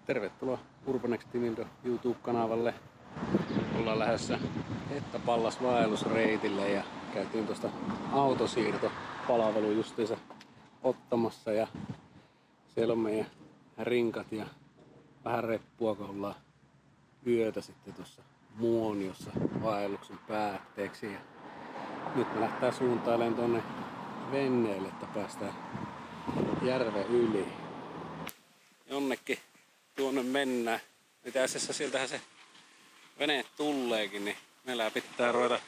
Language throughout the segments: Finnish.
Tervetuloa Urbanex Timildo YouTube-kanavalle. Ollaan lähdössä Hettapallas vaellusreitille ja käytiin tuosta autosiirtopalvelu justiinsa ottamassa ja siellä on meidän rinkat ja vähän reppua, kun ollaan yötä sitten tuossa Muoniossa vaelluksen päätteeksi. Ja nyt me lähtee suuntailemaan tonne venneelle, että päästään järven yli. Jonnekin tuonne mennään. Itse asiassa sieltähän se vene tulleekin, niin meillä pitää ruveta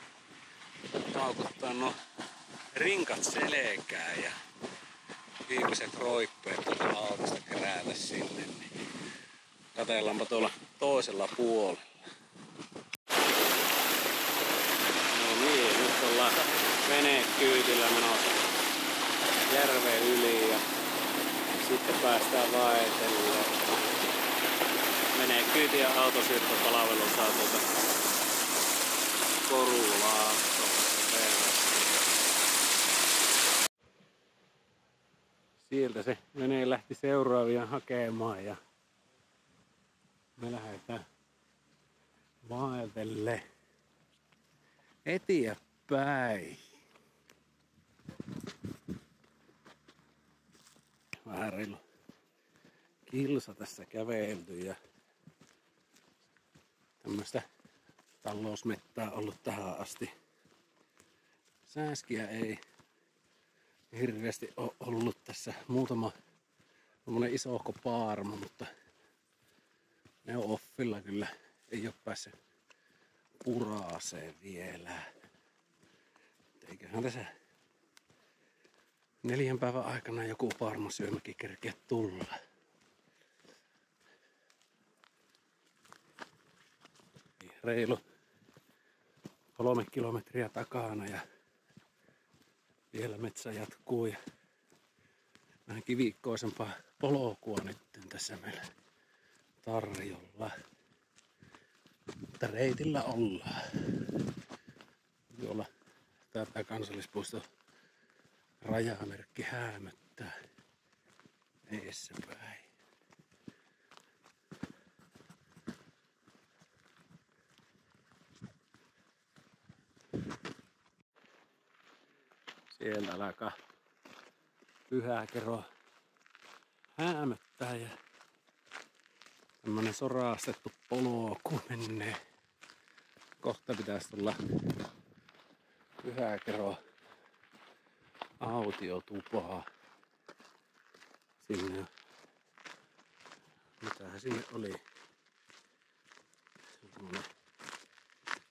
paukuttaa nuo rinkat selkään ja viimeiset roippeet tuolta autosta kerätä sinne. Niin katsellaanpa tuolla toisella puolella. No niin, nyt ollaan venekyytillä menossa järven yli ja sitten päästään vaeltelemaan. Venekyyti ja autosiirtopalvelu saa tuota Korulaaksoa. Sieltä se vene lähti seuraavia hakemaan ja me lähdetään vaeltelle eteenpäin. Vähän reilu kilsa tässä kävelty ja tämmöistä talousmettää ollut tähän asti. Sääskiä ei hirveästi ole ollut tässä. Muutama isohko paarma, mutta ne on offilla kyllä. Ei ole päässyt puraaseen vielä. Eiköhän tässä 4 päivän aikana joku paarmasyömäkin kerkeä tulla. Reilu 3 kilometriä takana ja vielä metsä jatkuu ja vähän kivikkoisempaa polkua nyt tässä meillä tarjolla. Mutta reitillä ollaan. Tuolla tätä kansallispuisto rajamerkki häämöttää eessä päin. Siellä alkaa Pyhäkero häämöttää ja tämmönen soraastettu polku menee. Kohta pitäisi tulla Pyhäkero autiotupaa. Sinne, mitähän sinne oli?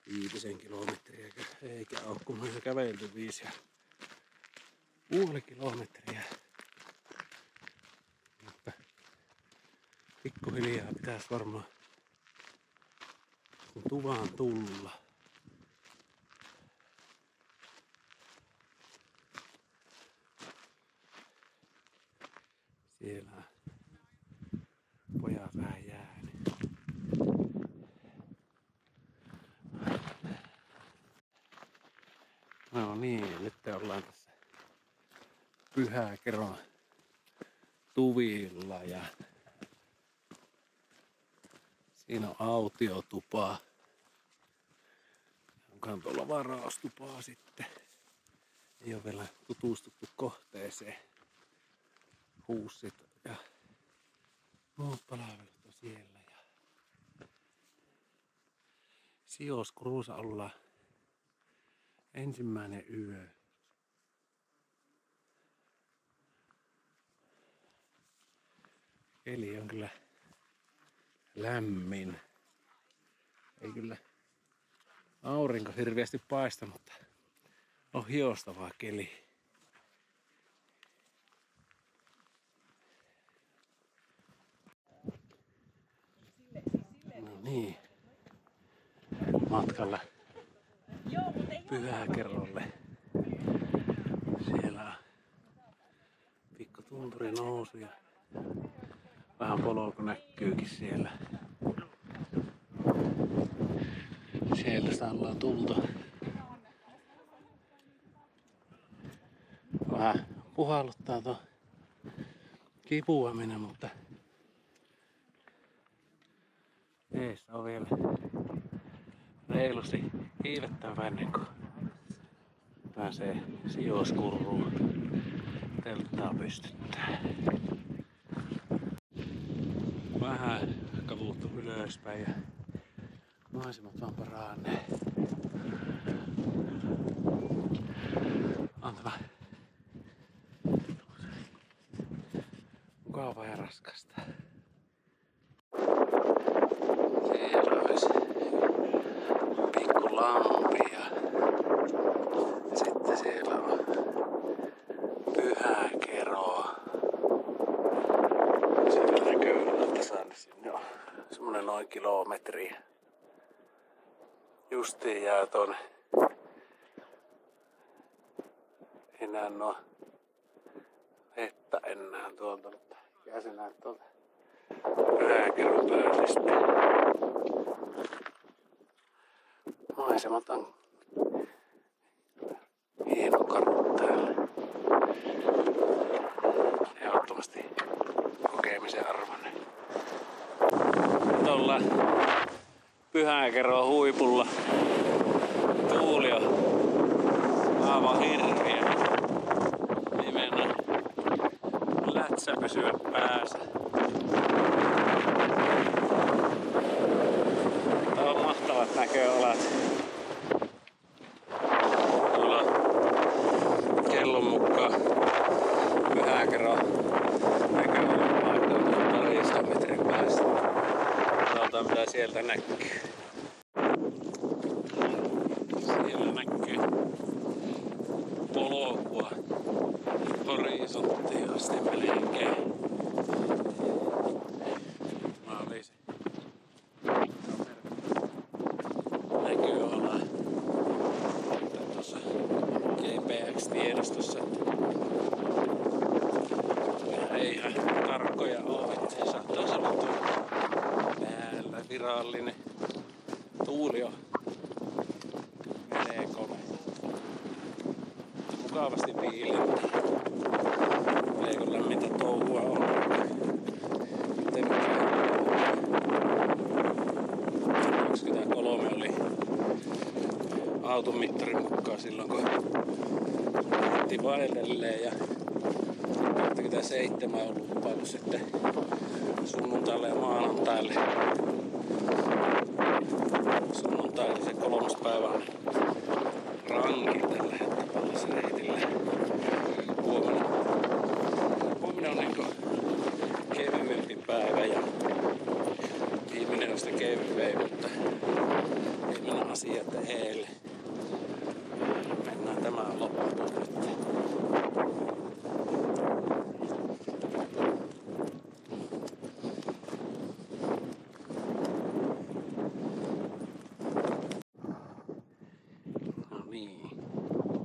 5 kilometriä, eikä ole kun on jo kävelty 5,5 kilometriä. Mutta pikkuhiljaa pitäisi varmaan tuvaan tulla. Siellä pojat vähän jäänyt. No niin, nyt ollaan tässä Pyhäkeron tuvilla ja siinä on autiotupa. Onkohan tuolla varaustupaa sitten. Ei ole vielä tutustuttu kohteeseen. Huussit ja muut palvelut on siellä. Ja sijoiskruusa ollaan ensimmäinen yö. Keli on kyllä lämmin. Ei kyllä aurinko hirveästi paista, mutta on hiostavaa keli. No niin. Matkalla Pyhäkerolle. Siellä on pikku tunturi nousu ja vähän polku näkyykin siellä. Sieltä ollaan tultu. Vähän puhalluttaa tuo kipuaminen, mutta Eessä on vielä reilusti hiivettävä ennen kuin pääsee sijoiskurruun. Telttaa pystyttää. Vähän kavuuttu ylöspäin ja maisemat vaan paranee. On tämä mukavaa ja raskasta. Siellä olisi pikku lampi ja sitten siellä on Pyhäkero. Siitä näkyy, että saan sinne on semmonen noin kilometri. Justiin jää tonne. Enää no vettä enää tuolta, mutta jää se näet tuolta Pyhäkeron päällistä. Maisemat on hienon karut täällä. Ehdottomasti kokemisen arvoinen. Nyt ollaan Pyhäkeron huipulla. Tuuli on aivan hirviä. Ei mennä lätsä pysyä päässä. Tää on mahtavat näköalat. Tuolla kellon mukaan Pyhäkero näköalat on parista metrin päässä. Katsotaan mitä sieltä näkyy. Siellä näkyy polkua horisonttiin asti melkein. Mä olin se. Näkyy olla tuossa GPX-tiedostossa. Ei ihan tarkkoja ole, että saattaa olla päällä virallinen. Tuuli on menee kova. Mukavasti viilentää. Eikö lämmintä touhua on. Miten 23 oli auton mittarin mukaan silloin kun lähti vaellelee ja 27 on lupaillut sitten sunnuntaille ja maanantaille. Sunnuntaille se 3. päivä on ranki tällä reitillä. Huomenna on niinku kevyempi päivä ja viimeinen on sitä kevyempi, mutta ei mennä asiat eelle. Mennään tämän loppuun nyt. No niin,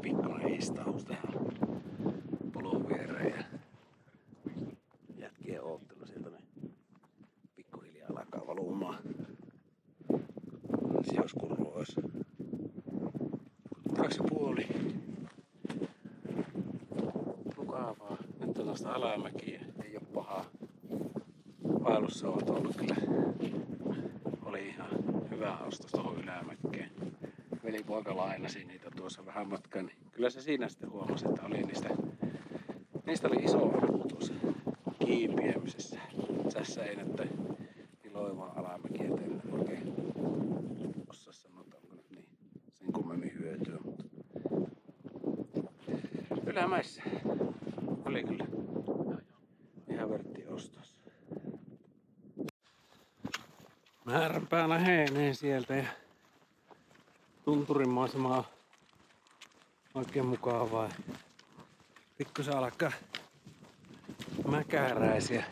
pikkuinen istaus tähän polun viereen ja jätkien oottelu sieltä ne pikkuhiljaa alkaa valumaan. Sijoiskurru olisi 2,5. Mukavaa. Nyt on noista alamäkiä. Ei oo pahaa. Vaellussa ovat ollut kyllä. Oli ihan hyvä ostos tohon ylämäkkeen. Velipoika lainasi niitä tuossa vähän matkaa, niin kyllä se siinä sitten huomasi, että oli niistä oli iso apu tuossa kiimpiämisessä. Tässä ei nyt iloivaa alamäkiä, et en oikein osaa sanoa, onko nyt niin sen kummemmin hyötyä, mutta ylämäissä oli kyllä ihan vörtti ostos. Määränpää lähenee sieltä ja tunturin maisema on oikein mukavaa. Pikkusen alkaa mäkäräisiä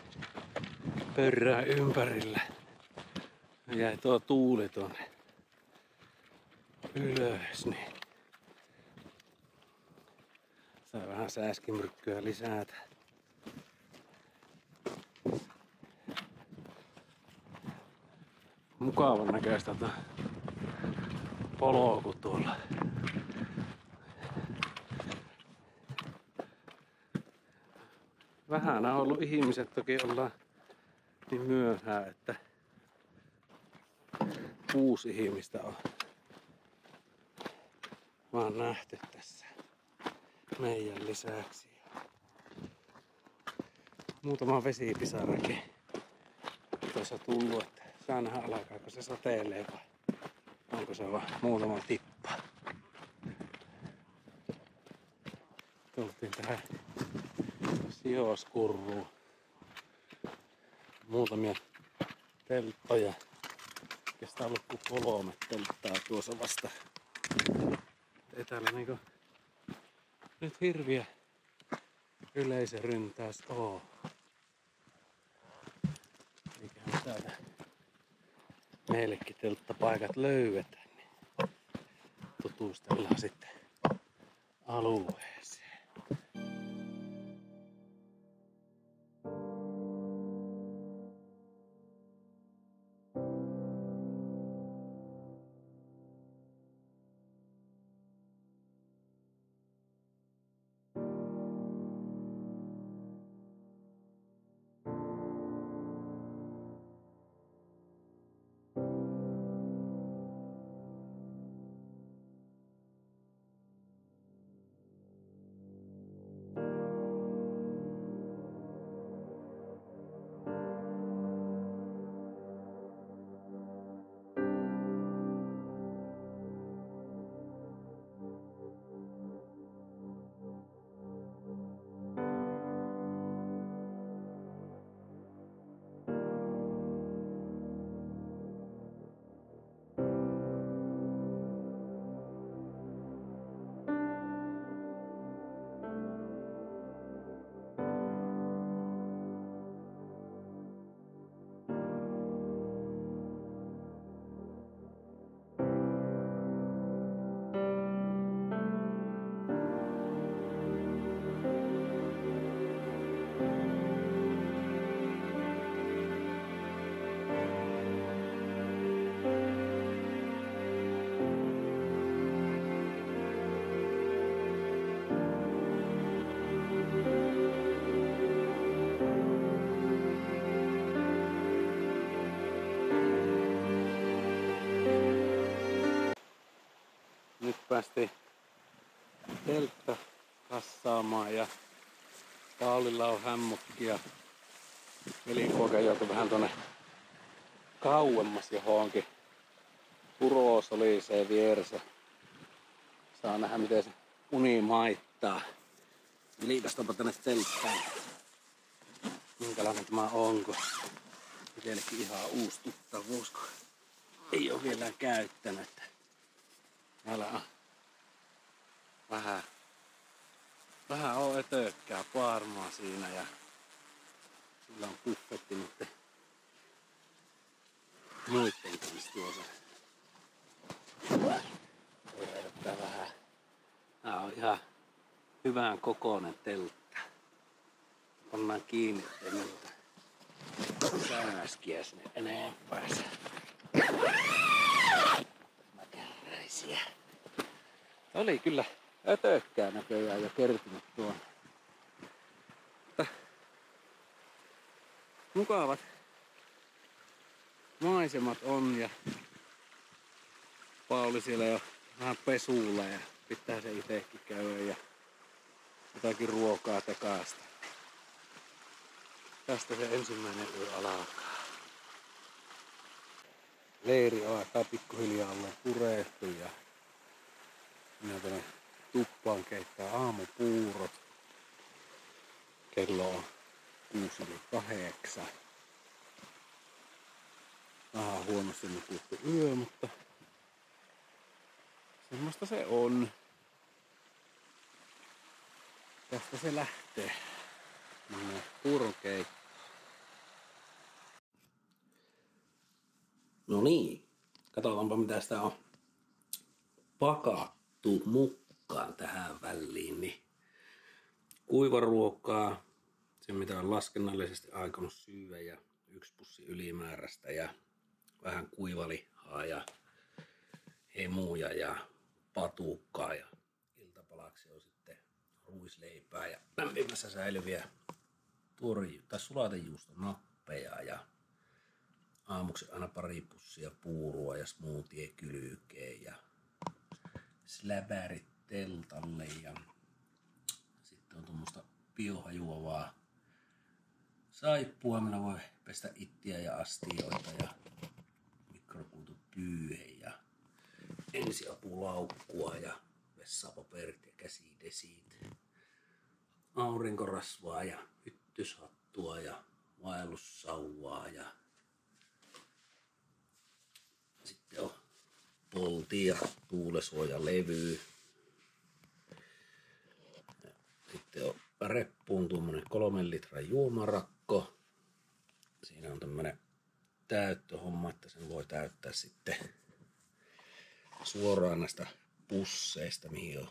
pörrää ympärillä. Jäi tuo tuuli tuonne ylös, niin saa vähän sääskimyrkkyä lisätä. Mukavan näköistä polku tuolla. Vähän on ollut ihmiset, toki ollaan niin myöhään, että 6 ihmistä on vaan nähty tässä meidän lisäksi. Muutama vesipisarakin tuossa tullut, että saa nähdä alkaako se sateilee vai onko se vaan muutama tippa. Tultiin tähän sijoiskurruun. Muutamia telttoja. Kestää ollut kuin 3 telttaa tuossa vasta. Ei täällä niinku nyt hirviä yleisöryntäys oo. Eiköhän täältä meillekin telttapaikat löydetään, niin tutustellaan sitten alueeseen. Nyt päästiin teltta kassaamaan ja Paulilla on hämmokki ja velipoika joutui vähän tonne kauemmas johonkin purosoliseen vieressä. Saa nähdä miten se uni maittaa. Liikastaanpa tänne telttaan. Minkälainen tämä on, kun itsellekin ihan uusi tuttavuus, kun ei ole vielä käyttänyt. Täällä on vähän on ötökkää paarmaa siinä ja sillä on buffetti nyt muitten kanssa tuossa. Ötöttää vähän. Tää on ihan hyvän kokoinen teltta. Pannaan kiinni, ettei miltä sääskiä sinne enempää. Mäkäräisiä. Oli kyllä ötökkää näköjään jo kertynyt tuon. Mutta mukavat maisemat on ja Pauli siellä jo vähän pesulla ja pitää se itekin käydä ja jotakin ruokaa tekaasta. Tästä se ensimmäinen yö alkaa. Leiri alkaa pikkuhiljaa olla purettu ja minä tänne tuppaan keittää aamupuurot. Kello on 6-8. Vähän huonosti nukuttu yö, mutta semmoista se on. Tästä se lähtee. Mennään puuron keittoon. No niin, katsotaanpa mitä sitä on pakattu mukaan tähän väliin. Niin kuivaruokaa, se mitä on laskennallisesti aikonut syödä ja 1 pussi ylimääräistä ja vähän kuivalihaa ja hemuja ja patukkaa ja iltapalaksi on sitten ruisleipää ja lämpimässä säilyviä sulatejuuston nappeja ja aamuksi aina pari pussia puurua ja smoothie kylkeen ja släbärit teltalle ja sitten on tuommoista biohajuavaa saippua, millä voi pestä ittiä ja astioita ja mikrokuutupyyhe ja ensiapulaukkua ja vessapaperit ja käsidesit, aurinkorasvaa ja hyttyshattua ja vaellussauvaa ja sitten on polti ja tuulesuojalevy. Sitten on reppuun tuommoinen 3 litran juomarakko. Siinä on tämmönen täyttöhomma, että sen voi täyttää sitten suoraan näistä pusseista, mihin on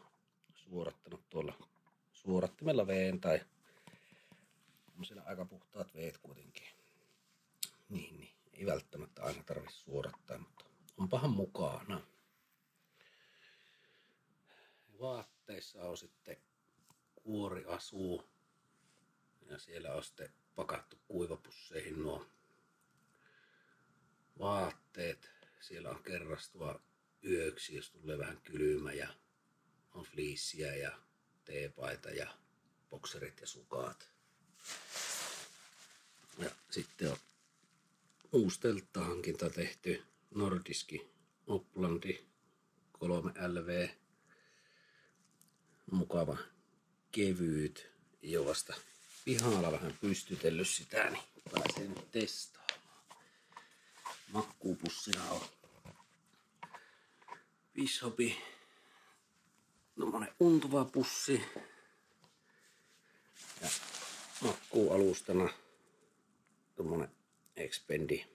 suorattanut tuolla suorattimella veen, tai on siellä aika puhtaat veet kuitenkin. Niin, ei välttämättä aina tarvitse suorattaa, mutta onpahan mukana. Vaatteissa on sitten kuoriasu ja siellä on sitten pakattu kuivapusseihin nuo vaatteet. Siellä on kerrastua yöksi, jos tulee vähän kylmä, ja on fleeceä ja teepaita ja bokserit ja sukat. Ja sitten on uusi telttahankinta tehty, Nordiski Oplandi 3LV. Mukava kevyt, jo vasta pihalla vähän pystytellyt sitä, niin pääsee nyt testaamaan. Makkuupussia on Bishopi, tommonen untuva pussi ja makkuualustana tommonen Expendi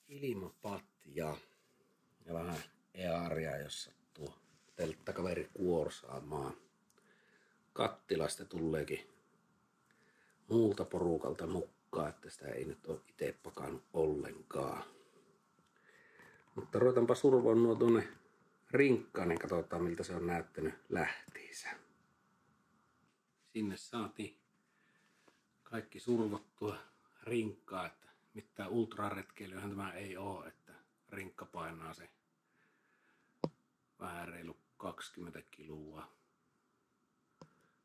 ilmapatja ja vähän earia, jos sattuu telttakaveri kuorsaamaan. Kattilasta tuleekin muulta porukalta mukaan, että sitä ei nyt ole itse pakannut ollenkaan. Mutta ruvetaanpa survoon nuo tuonne rinkkaan, niin katsotaan miltä se on näyttänyt lähtiinsä. Sinne saatiin kaikki survottua rinkkaa, että mitään ultraretkeilyhän tämä ei oo, että rinkka painaa se vähän reilu 20 kiloa.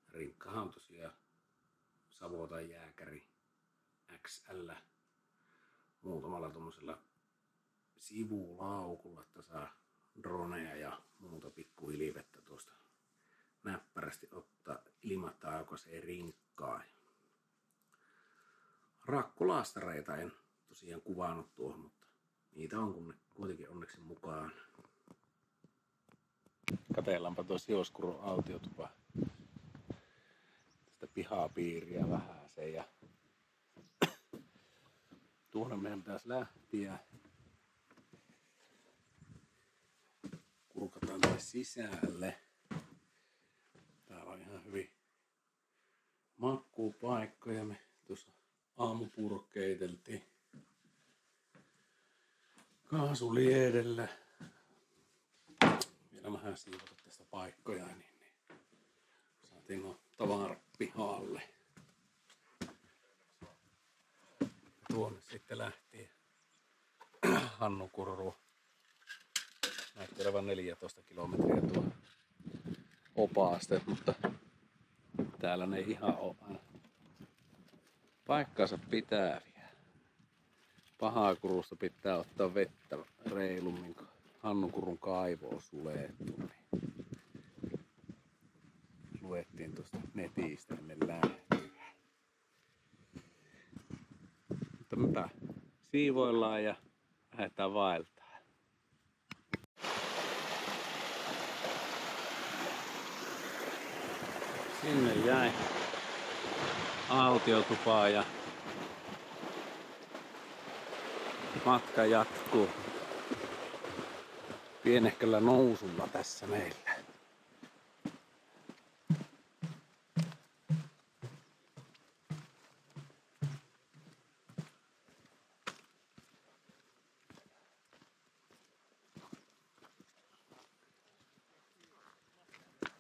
Rinkkahan on tosiaan Savotan Jääkäri XL muutamalla tommosella sivulaukulla, että saa droneja ja muuta pikkuhilivettä tuosta näppärästi ottaa ilmataukoiseen rinkkaan. Rakkolaastareita en tosiaan kuvannut tuohon, mutta niitä on kuitenkin onneksi mukaan. Katsellaanpa tuo Sioskurun autiotupa. Tästä pihapiiriä vähän se ja tuonne meidän pitäisi lähteä. Kurkataan tänne sisälle. Täällä on ihan hyvin makkuupaikkoja. Me tuossa aamupuuro keiteltiin kaasuliedellä. Vielä vähän siivota tästä paikkoja, niin saatiin nuo tavarat pihalle. Tuonne sitten lähti Hannukurru. Näytti olevan 14 kilometriä tuo opaaste, mutta täällä ne ihan ole aina paikkansa pitäviä. Pahakurusta pitää ottaa vettä reilummin, kun Hannukurun kaivo on sulettu. Niin luettiin tuosta netistä ennen lähtöä. Mutta mitä? Siivoillaan ja lähdetään vaeltamaan. Sinne jäi autiotupaa ja matka jatkuu pienehköllä nousulla tässä meillä.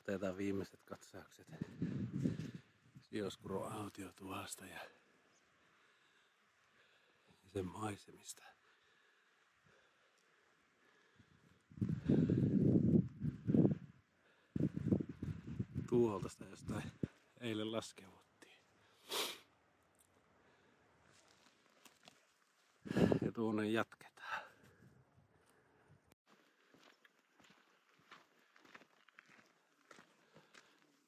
Otetaan viimeiset katsaukset Sioskurun autiotuvasta ja sen maisemista. Tuolta sitä jostain eilen laskevuttiin. Ja tuonne jatketaan.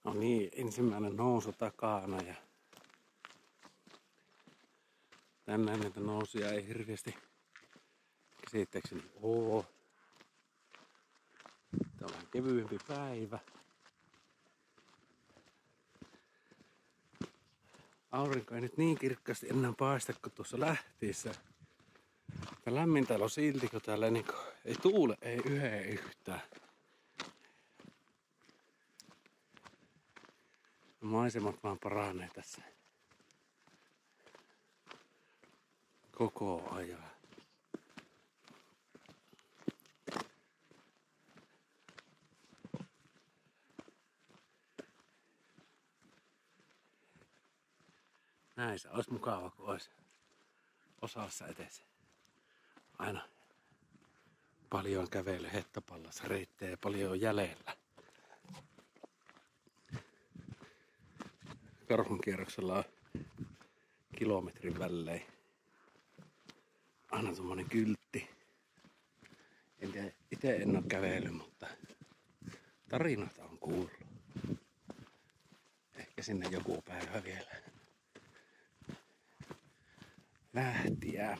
No niin, ensimmäinen nousu takana ja tänään näitä nousuja ei hirveästi käsittääkseni oo. Tää on vähän kevyempi päivä. Aurinko ei nyt niin kirkkaasti enää paista kuin tuossa lähtiessä. Ja lämmin täällä on silti, kun täällä niinku ei tuule, ei yhtään. Maisemat vaan paranee tässä koko ajan. Näissä olisi mukava, kun olisi osassa edes aina paljon kävely hettapallassa reittejä, paljon on jäljellä. Karhunkierroksella on kilometrin välein aina tommonen kyltti. En tiedä, ite en oo kävellyt, mutta tarinoita on kuullut. Ehkä sinne joku päivä vielä lähtiää.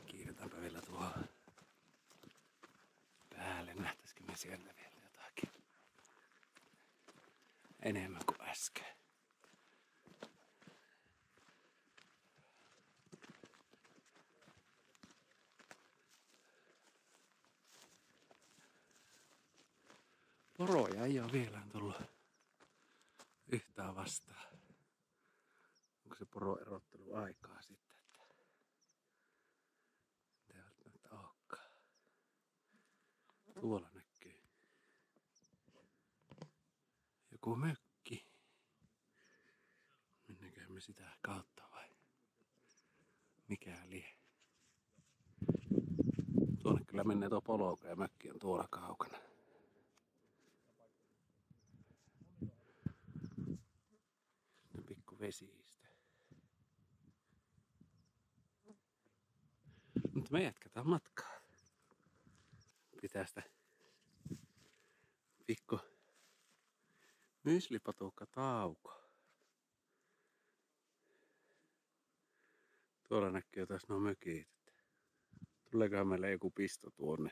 Kiirretäänpä vielä tuohon päälle. Nähtäisikö me sieltä vielä jotakin enemmän kuin äsken. Poroja ei ole vielä tullut yhtään vastaan. Onko se poroerottelu aikaa sitten? Ei välttämättä olekaan. Tuolla näkyy joku mökki. Mennäänkö me sitä kautta vai mikä lie? Tuonne kyllä menee tuo polku ja mökki on tuolla kaukana. Pikku vesistä. Mutta me jatketaan matkaa. Pitää sitä pikku myslipatukka tauko. Tuolla näkyy taas nuo mökit. Tuleekohan meille joku pisto tuonne.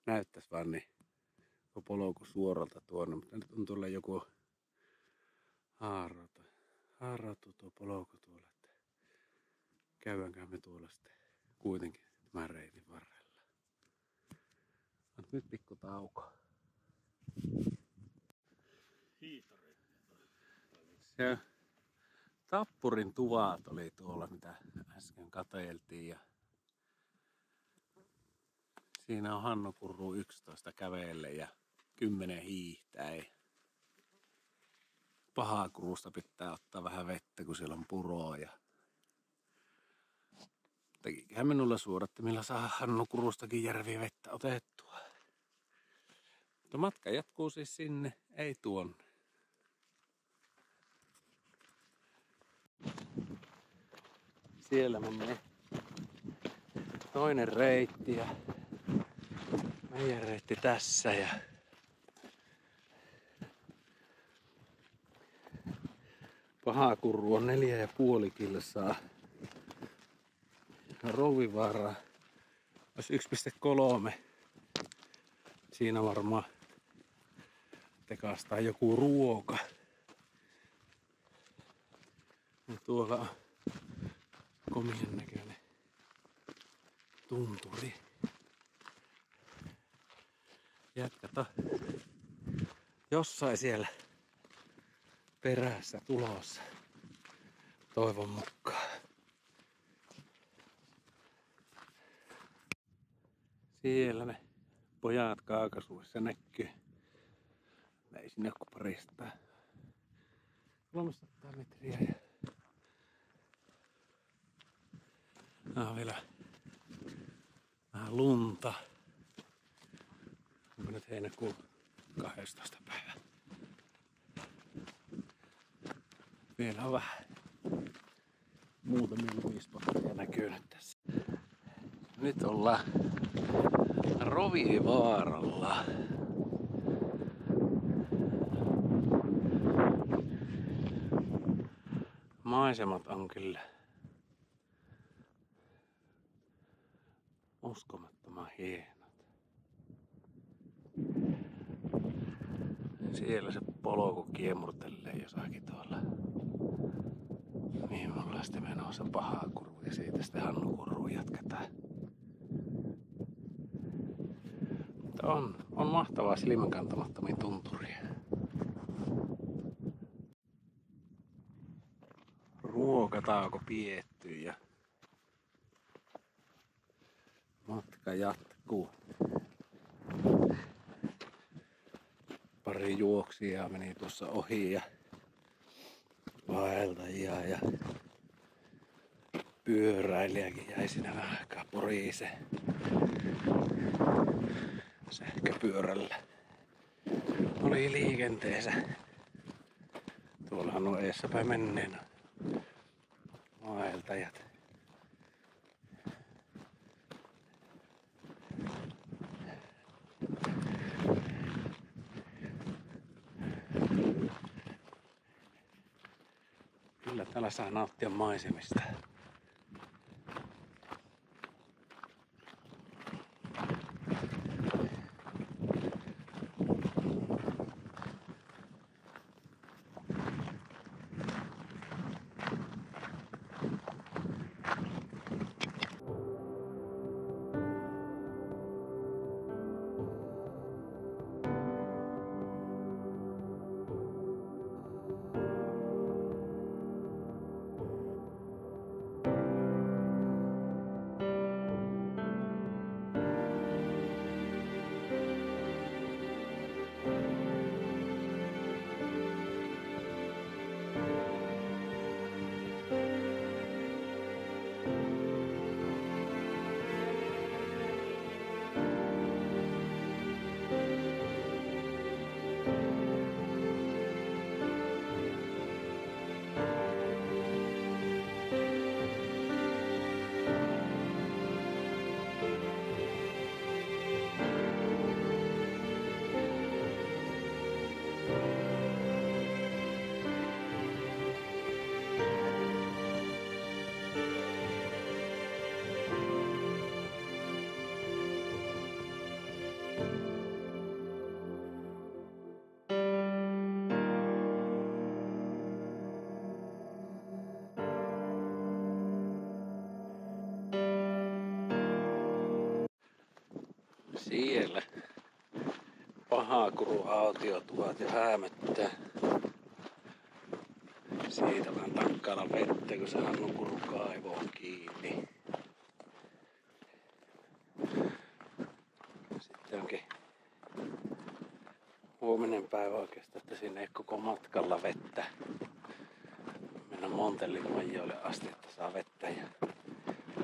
Näyttäis vaan niin tuo polku suoralta tuonne, mutta nyt on tuolla joku haarautu tuo polku tuolla. Että käydäänkään me tuolla sitten kuitenkin tämän reitin varrella. Mutta nyt pikku tauko. Ja Tappurin tuvat oli tuolla, mitä äsken katseltiin. Ja siinä on Hannu Kurru 11 kävelle ja 10 hiihtää. Pahakurusta pitää ottaa vähän vettä, kun siellä on puroa. Ja tekiköhän minulla suodattimilla saa Hannu Kurustakin järvivettä otettua. Mutta matka jatkuu siis sinne, ei tuonne. Siellä menee toinen reitti ja meidän reitti tässä. Ja Pahakurru on 4,5 kilsaa. Rouvivaara olisi 1,3. Siinä varmaan tekastaa joku ruoka. Ja tuolla on komian näköinen tunturi. Jätkät on jossain siellä perässä tulossa. Toivon mukaan. Siellä ne pojat kaakasuissa näkyy. Ei sinne ole parista 300 metriä. Vielä vähän lunta. Onko nyt heinäkuun 12. päivä? Vielä on vähän muutamia lumispotteja näkyy nyt tässä. Nyt ollaan Rovivaaralla. Maisemat on kyllä uskomattoman hienot. Siellä se polku kiemurtelee jossakin tuolla. Niin me ollaan sitten menossa Pahakurvu ja siitä sitten Hannukurvuun jatketaan. Mutta on mahtavaa silmänkantamattomia tunturia. Ruokatauko pietty ja matka jatkuu. Pari juoksijaa meni tuossa ohi ja vaeltajia ja pyöräilijäkin jäi siinä vähän aikaa porise sähköpyörällä. Oli liikenteessä. Tuollahan on eessäpäin menneen vaeltajat. Kyllä täällä saa nauttia maisemista. Siellä Pahakurun autiotuvat ja häämöttää. Siitä vähän takkailla vettä, kun se Hannukurun kaivo on kiinni. Sitten onkin huominen päivä oikeastaan, että sinne ei koko matkalla vettä. Mennään Montellin majoille asti, että saa vettä. Ja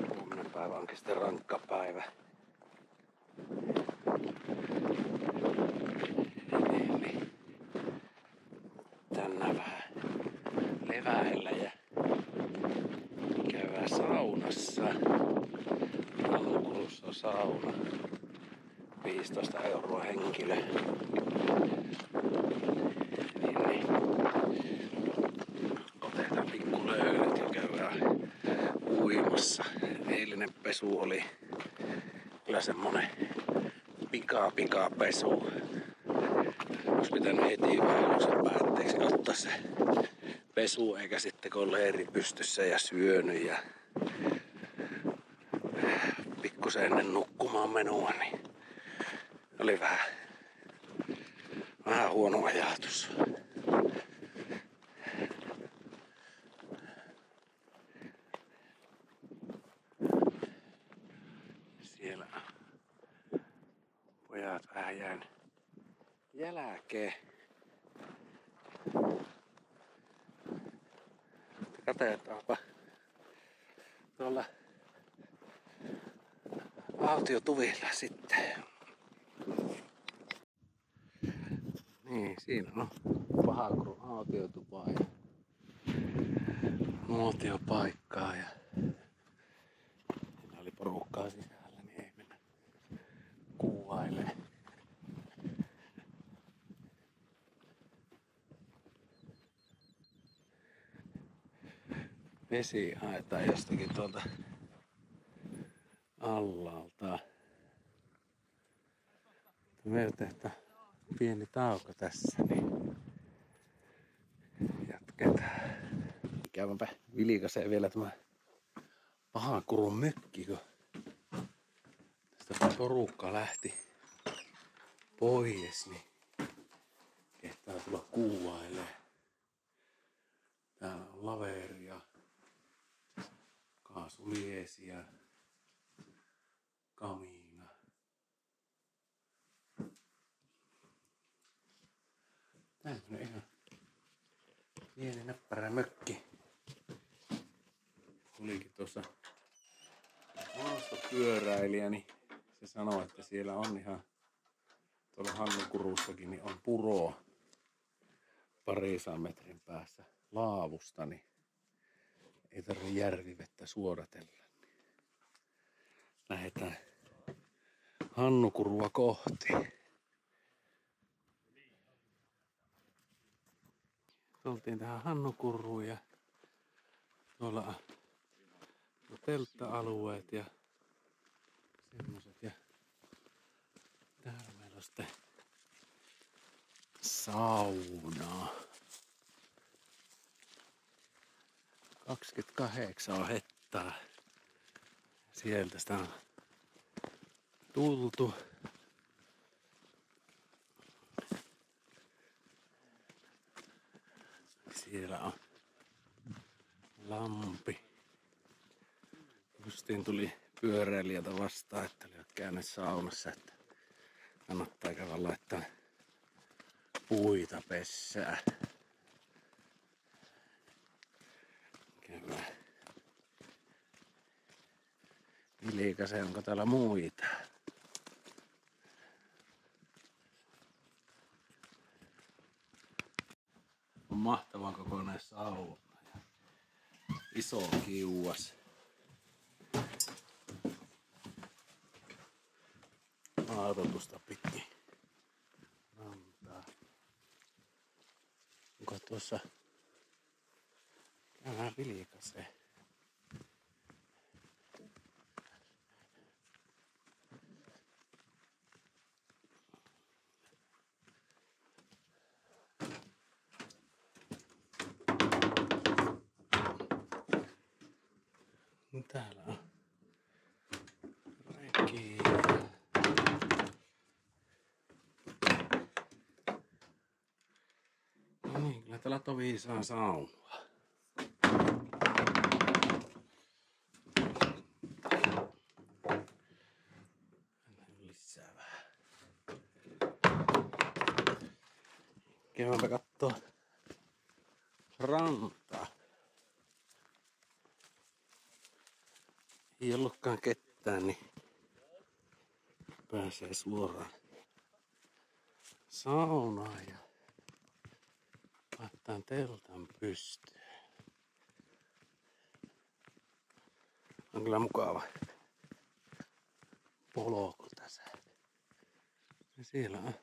huominen päivä onkin sitten rankka päivä. Eli tänään vähän leväillä ja käydään saunassa. Hannukurussa on sauna. 15 € henkilö. Niin. Otetaan pikku löylyt ja käydään uimassa. Eilinen pesu oli kyllä semmonen pika pesu. Olisi pitänyt heti vaelluksen päätteeksi ottaa se pesu, eikä sitten kun leiri pystyssä ja syönyt ja pikkusen ennen nukkumaan menoa, niin oli vähän huono ajatus. Siellä jäin jälkeen. Katsotaanpa tuolla autiotuvilla sitten. Niin, siinä on Pahakurun autiotupaa ja nuotiopaikkaa ja siinä oli porukkaa sisällä, niin ei mennä kuvailemaan. Vesi haetaan jostakin tuolta allalta. Me tehdään pieni tauko tässä, niin jatketaan. Käymäpä vilkaisee vielä tämä Pahakurun mökki, kun tästä porukka lähti pois, niin kehtaa tulla kuvailemaan. Täällä on laveria, kaasuliesi ja kamiina. Tämmönen ihan pieni näppärä mökki. Tulikin tuossa maastopyöräilijä, niin se sanoi, että siellä on ihan tuolla Hannukurussakin niin on puroa 200 metrin päässä laavusta, niin ei tarvitse järvivettä suodatella. Lähdetään Hannukurua kohti. Tultiin tähän Hannukuruun ja tuolla on teltta-alueet ja semmoset. Ja täällä meillä on sitten saunaa. 28 hettaa. Sieltä sitä on tultu. Siellä on lampi. Justiin tuli pyöräilijältä vastaan, että oli käynyt saunassa, että kannattaa käydä laittaa puita pessään. Kyllä. Vilikaise, onko täällä muita? On mahtavan kokoinen sauna ja iso kiuas. Aadotusta pitkin rantaa. Onko tuossa käydään vilkaseen? Täällä on reki. No niin, kyllä täällä tovi saa saunaa. Lisää vähän. Käydäänpä kattoo rantaa. Ei ollutkaan ketään, niin pääsee suoraan saunaan ja laittaa teltan pystyyn. On kyllä mukava polku tässä. Ja siellä on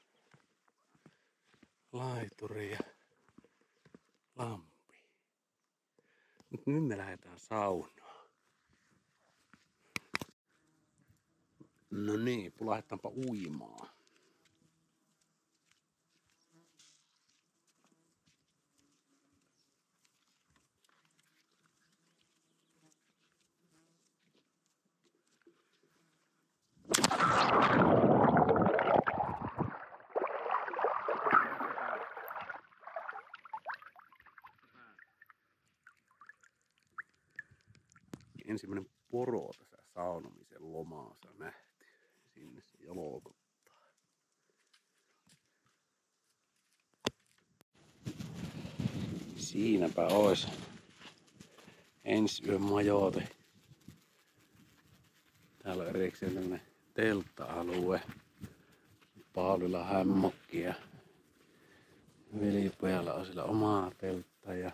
laituri ja lampi. Nyt me lähdetään saunaan. No niin, lähdetaanpa uimaan. Ensimmäinen poro tässä saunomisen lomaassa nähtiin. Sinne se jolokottaa. eteenpäin olisi ensi yön majoite. Täällä on erikseen tämmönen teltta-alue. Paulilla hämmokki ja velipojalla on siellä omaa teltta ja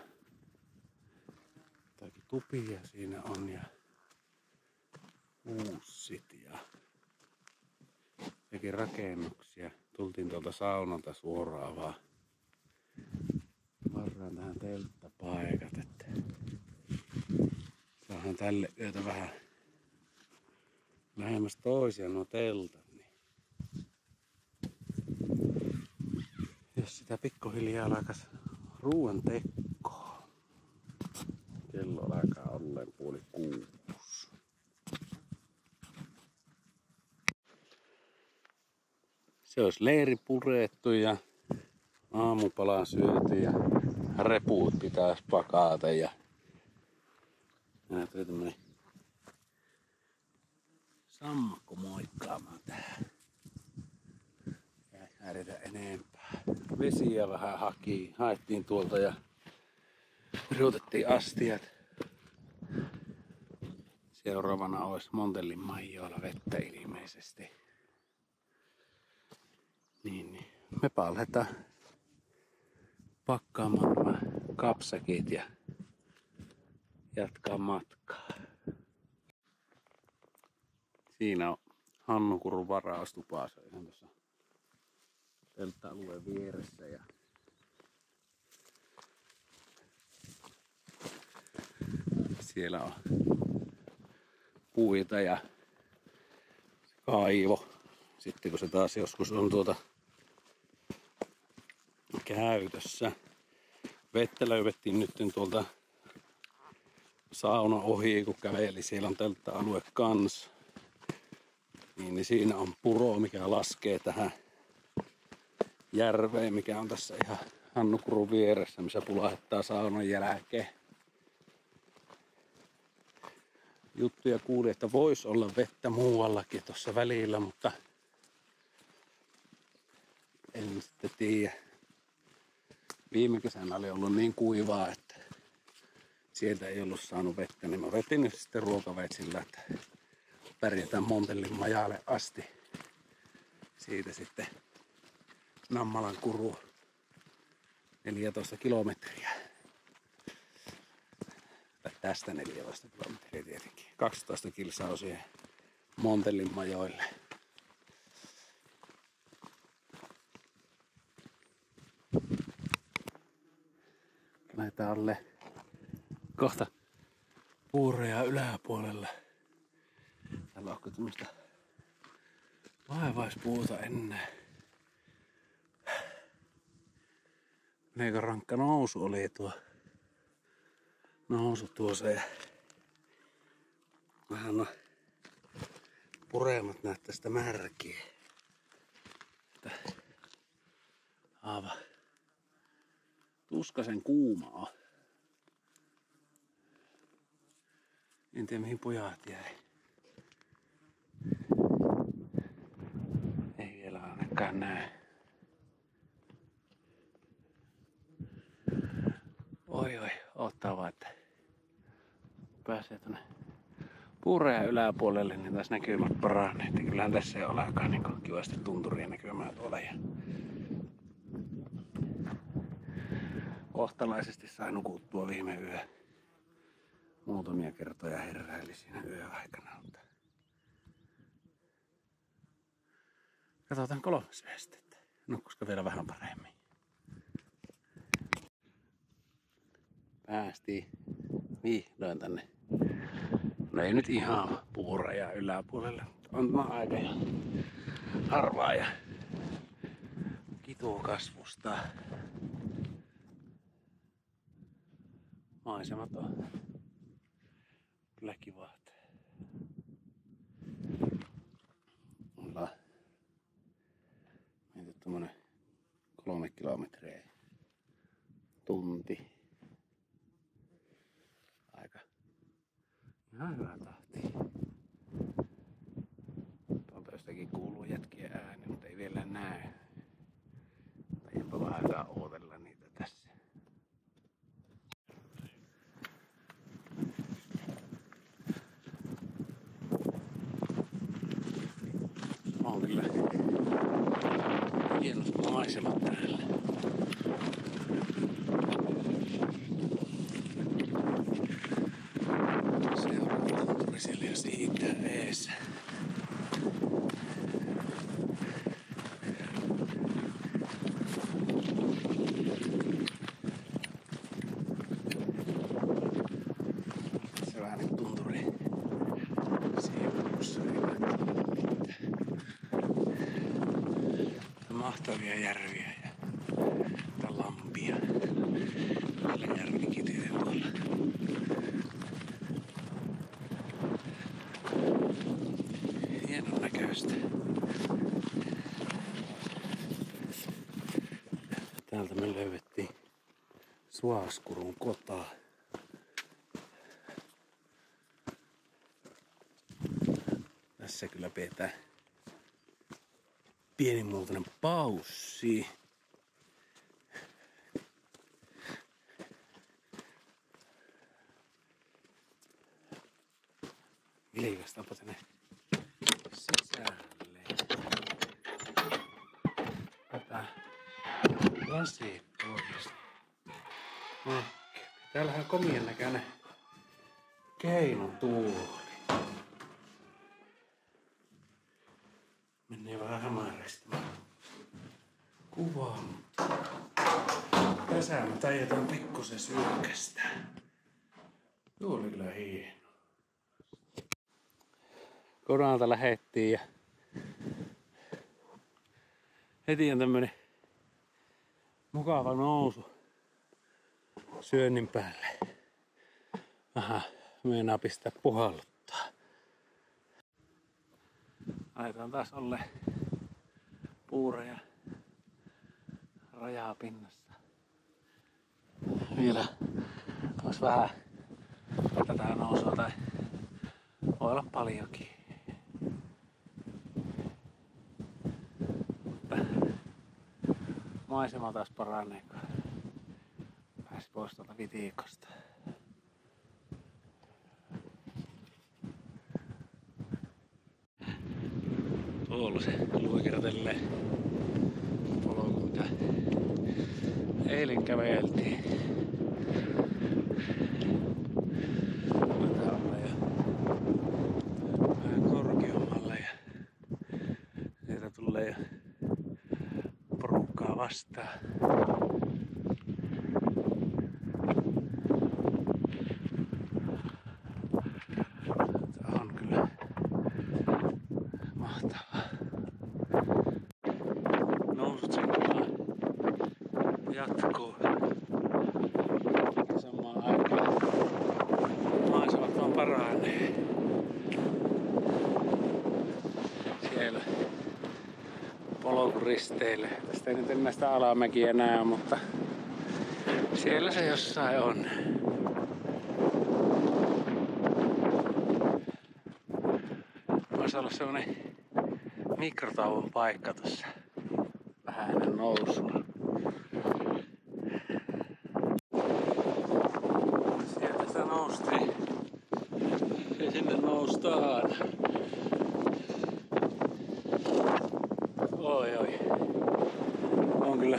jotakin tupia siinä on ja uussit ja jotakin rakennuksia. Tultiin tuolta saunalta suoraan vaan varraan tähän telttapaikat, että saadaan tälle yötä vähän lähemmäs toisia nuo teltat. Niin. Jos sitä pikkuhiljaa alkaisi ruuan tekoa. Kello alkaa olleen 5:30. Se olisi leiri purettu ja aamupalan syöty ja repuut pitäisi pakata ja tuli tämmönen sammakko moikkaamaan tähän. Ei häiritä enempää. Vesiä vähän haettiin tuolta ja riutettiin astiat. Seuraavana olisi Montellin Maijoilla vettä ilmeisesti. Niin. Mepä aletaan pakkaamaan nämä kapsäkit ja jatkaa matkaa. Siinä on Hannukurun varaustupa, se on ihan tuossa teltta-alueen vieressä. Ja siellä on puita ja kaivo. Sitten kun se taas joskus on käytössä. Vettä löydettiin nyt tuolta sauna ohi, kun käveli. Siellä on teltta-alue kans. Niin siinä on puro, mikä laskee tähän järveen, mikä on tässä ihan Hannukurun vieressä, missä pulahtaa saunan jälkeen. Juttuja kuuli, että voisi olla vettä muuallakin tuossa välillä, mutta en sitten tiedä. Viime kesänä oli ollut niin kuivaa, että sieltä ei ollut saanut vettä, niin mä vetin nyt sitten ruokaveitsillä, että pärjätään Montellin Majalle asti. Siitä sitten Nammalan Kuru 14 kilometriä. Tai tästä 14 kilometriä tietenkin. 12 kilsaa on siihen Montellin Majoille. Näitä alle kohta puureja yläpuolella. Täällä onko tämmöistä vaivaispuuta enää. Meikö rankka nousu oli nousu tuossa ja vähän no puremat näyttää sitä märkiä. Aivan tuskasen kuuma on. En tiedä mihin pojat jäi. Ei vielä ainakaan näe. Oi, odottaa vaan, että pääsee tonne puureja yläpuolelle, niin taas näkymät paranee. Kyllähän tässä ei ole aikaa niin kivasti tunturia näkymään tuolla. Ja kohtalaisesti sai nukuttua viime yö. Muutamia kertoja heräili siinä yön aikana. Mutta katsotaan 3 yöstä, että nukkuisiko vielä vähän paremmin. Päästiin vihdoin tänne. No ei nyt ihan puuraja yläpuolelle. On tämä aika ja harvaa ja kituukasvusta. Maisemat on kyllä kivat. Ollaan menty tommonen 3 kilometriä tunti. Aika ihan hyvä tahti. Tuolta jostakin kuuluu jätkien ääni, mutta ei vielä näe. Taidaanpa vähän aikaa ootella niitä tässä. On kyllä hienot maisemat täällä. Seuraava tunturi siellä ja siitä ees. Se vähän nyt tunturi sievussa. Mahtavia järviä ja lampia. Täällä järvikityy tuolla. Hienon näköistä. Täältä me löydettiin Suaskurun kotaa. Tässä kyllä pidetään pienimuotoinen paussi. Vilkastaanpa tänne sisälle. Tätä lasi pois. Täällähän on komien näköinen keinutuoli. Menee vähän hämärästi kuvaan, mutta tässä me tajetaan pikkusen sylkästää. Tuo oli kyllä hieno. Kodalta lähettiin ja heti on tämmönen mukava nousu syönnin päälle. Vähän meinaa pistää puhalluttaa. Aletaan taas olla puureja rajaa pinnassa. Vielä olisi vähän tätä nousua tai voi olla paljonkin. Mutta maisema taas paranee, kun pääsi pois tuolta vitiikosta. Tuolla se luikertelee polku, mitä eilen käveltiin. Matalalle ja vähän korkeammalle ja sieltä tulee porukkaa vastaan. Tää on kyllä mahtavaa. Nousut sen kyllä jatkuu. Samaan aikaan maisemat vaan paranee. Siellä polkuristeille. Tästä ei nyt enää sitä alamäkiä näe, mutta siellä se jossain on. Voisi olla semmonen mikrotauon paikka tossa. Vähän ennen nousua. Sieltä sitä noustiin. Ja sinne noustaan. Oi. On kyllä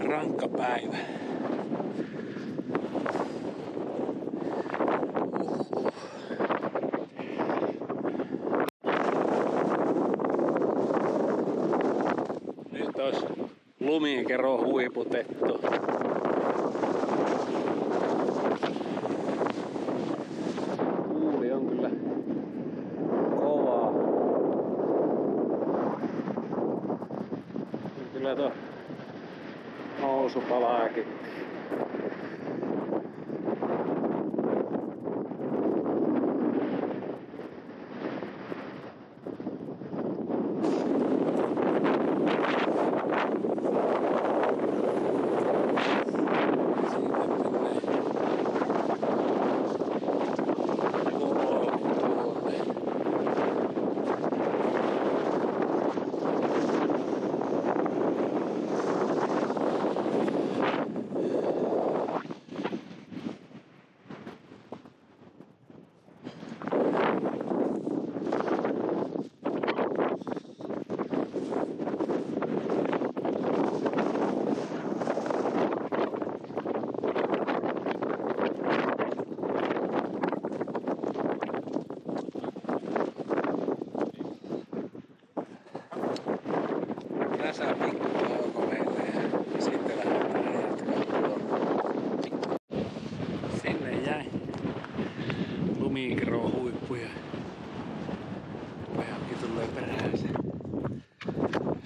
rankka päivä. Nyt olisi lumien kerran huiputettu. Tuuli on kyllä kovaa. Kyllä tuo nousu palaakin.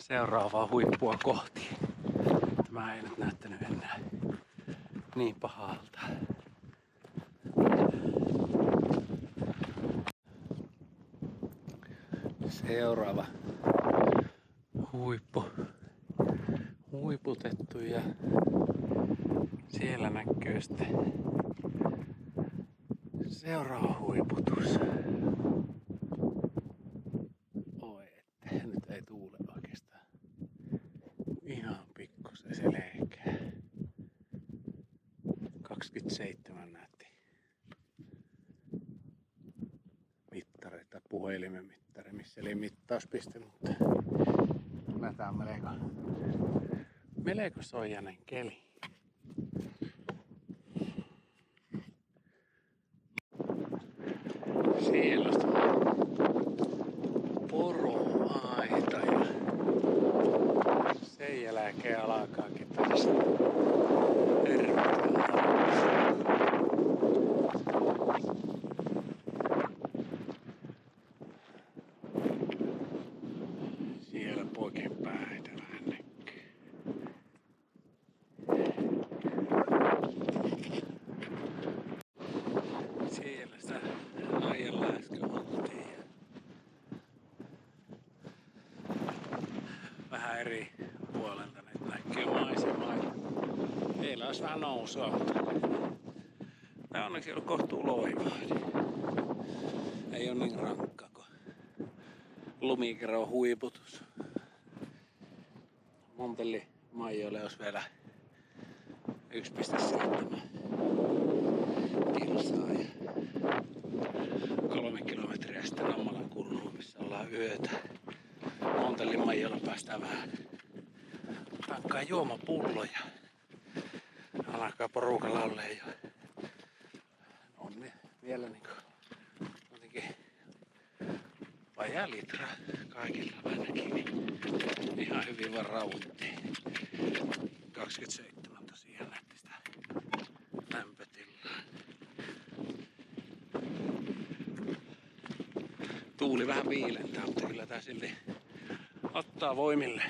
seuraavaa huippua kohti. Tämä ei nyt näyttänyt enää niin pahalta. Seuraava huippu huiputettu ja siellä näkyy sitten seuraava huiputus. Oi, että nyt ei tuule oikeastaan. Ihan pikkusen selkeä. 27 näytti mittareita, puhelimen mittari, missä oli mittauspiste, mutta kyllä tää on melko soijainen keli. Siellä on poroaita ja sen jälkeen alkaakin taas siellä poikien päitä vähän näkyy. Siellä sitä ajalla äsken oltiin. Vähän eri puolelta nyt näkyy maisemaa. Meillä olisi vähän nousua, mutta tää onneksi ollut kohtuu loivaa. Ei oo niin rankka kuin lumikerron huiputus. Montelli Maijolle olisi vielä 1,7 kilsaa ja 3 kilometriä sitten Nammalan Kurnuun, missä ollaan yötä. Montellin Maijolla päästään vähän tankkaa juomapulloja. Alkaa porukalla olleen jo. On vielä niinku jotenkin vajaa litra kaikilla ainakin, niin ihan hyvin vaan rauhoittiin. 27 tosiaan näytti sitä lämpötilaa. Tuuli vähän viilentää, mutta kyllä tää silti ottaa voimille.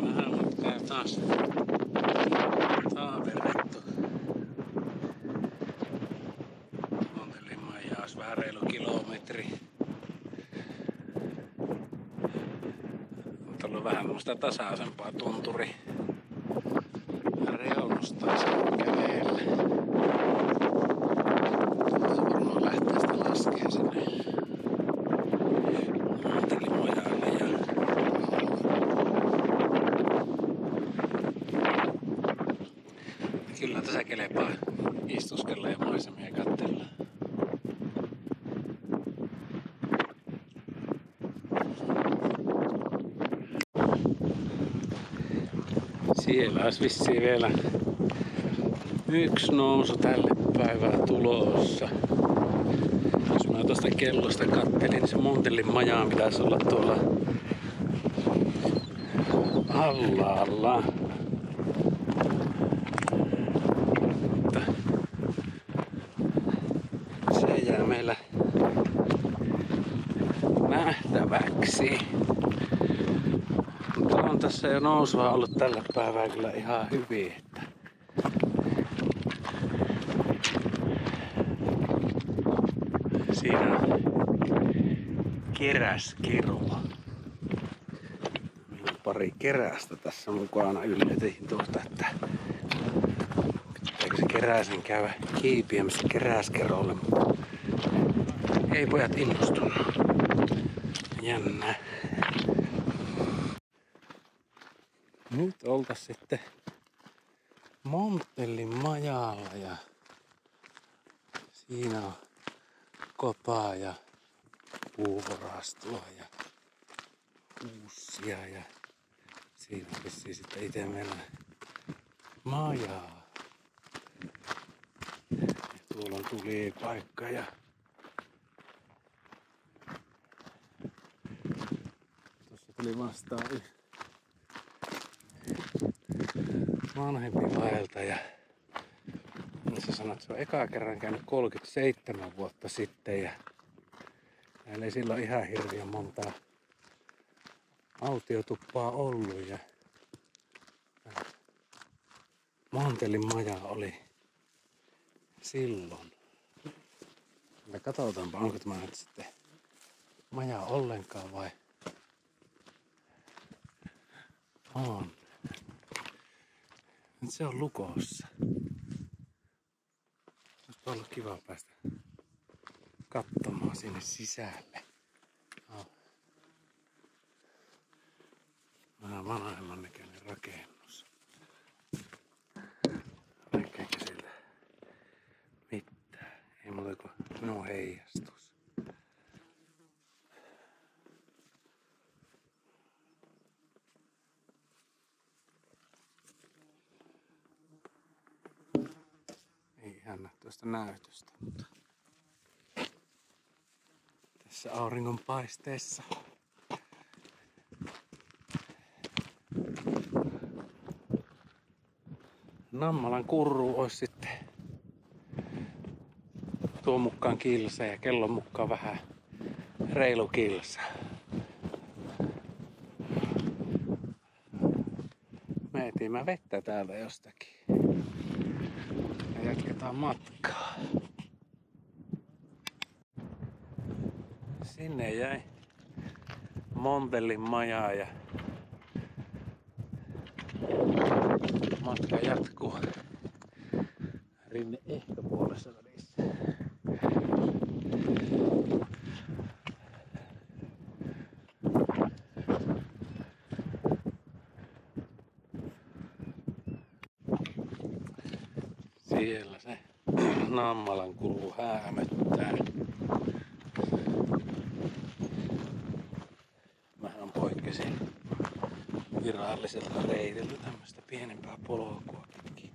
Vähän matkaa taas taaperrettu. Montellin Maija olisi vähän reilu kilometri. On tullut vähän tämmöstä tasaisempaa tunturi reunusta käveellä. Se varmaan lähtee sitä laskee sinne Montellin Maijalle ja kyllä tässä kelepaa istuskella ja maisemia katsella. Siellä olisi vissiin vielä yksi nousu tälle päivää tulossa. Jos mä tuosta kellosta kattelin, niin se Montellin Majaan pitäisi olla tuolla alhaalla. Se jää meillä nähtäväksi. Mutta on tässä jo nousua ollut tällä päivää kyllä ihan hyvin. Että siinä on keräskerma. Meillä on pari kerästä tässä mukana. Yllätin tuosta, että pitääkö se keräsen käydä kiipiämässä keräskerolle. Ei pojat innostunut. Jännä. Nyt oltais sitten Montellin Majalla ja siinä on kopaa ja puuvarastoa ja kuussia ja siinä vissiin sitten itse meillä majaa. Ja tuolla on tulipaikka ja tuossa tuli vastaan vanhempi vaeltaja. Se sanoi, että se on eka kerran käynyt 37 vuotta sitten ja meillä ei silloin ihan hirveän montaa autiotuppaa ollut ja Montelin maja oli silloin. Ja katsotaanpa, onko tämä nyt sitten maja ollenkaan vai on. Nyt se on lukossa. Olisi ollut kiva päästä katsomaan sinne sisälle. Vähän vanhemman näköinen rakennus. Näkeekö sillä mitään? Ei muuta kuin minun heijastus. Ei ihan näe tuosta näytöstä, mutta tässä auringon paisteessa Nammalan kurru olisi sitten tuon mukaan kilsa ja kellon mukaan vähän reilu kilsa. Me etimme vettä täältä jostakin ja jatketaan matkaa. Sinne jäi Montelin maja ja matka jatkuu Rinne ehkä puolessa välissä. Siellä se Nammalan kurru häämöttää. Vähän poikkesin viralliselta reitiltä tämmöstä pienempää polkua pitkin.